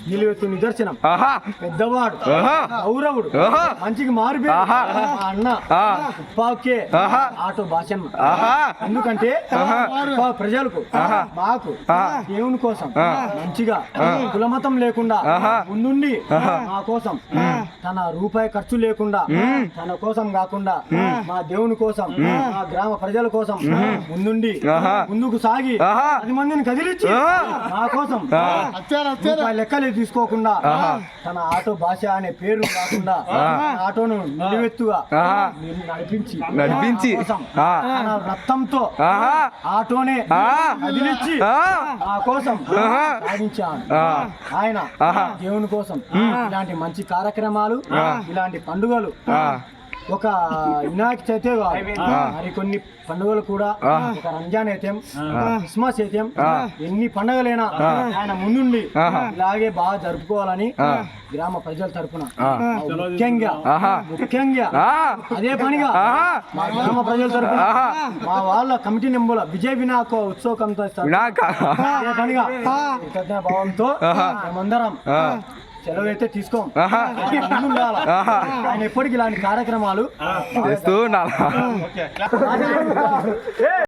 నిలువెత్తు నిదర్శనం. పెద్దవాడు, గౌరవుడు, మంచికి మారిపే అన్న ఉప్పాకే ఆటో భాషమ్మ. ఎందుకంటే ప్రజలకు మాకు దేవుని కోసం మంచిగా కులమతం లేకుండా ముందుండి మా కోసం తన రూపాయి ఖర్చు లేకుండా తన కోసం కాకుండా మా దేవుని కోసం మా గ్రామ ప్రజల కోసం ముందుండి ముందుకు సాగి 10 మందిని కదిలించి మా కోసం లెక్కలే తీసుకోకుండా తన ఆటో భాష అనే పేరు కాకుండా ఆటోను నిలువెత్తుగా నడిపించి తన రక్తంతో ఆటోనే కదిలించి మా కోసం సాగించాను. ఆయన దేవుని కోసం ఇలాంటి మంచి కార్యక్రమాలు ఇలాంటి పండుగలు ఒక వినాయక చవితి మరి కొన్ని పండుగలు కూడా ఒక రంజాన్ అయితే క్రిస్మస్ అయితే ఎన్ని పండుగలైనా ఆయన ముందుండి ఇలాగే బాగా జరుపుకోవాలని గ్రామ ప్రజల తరఫున ముఖ్యంగా అదే పనిగా మా గ్రామ ప్రజల తరఫున మా వాళ్ళ కమిటీ నెంబర్ విజయ వినాయక ఉత్సవ అదే పనిగా కృతజ్ఞ భావంతో మేమందరం సెలవు అయితే తీసుకోం. ఆయన ఎప్పటికీ ఇలాంటి కార్యక్రమాలు చేస్తూ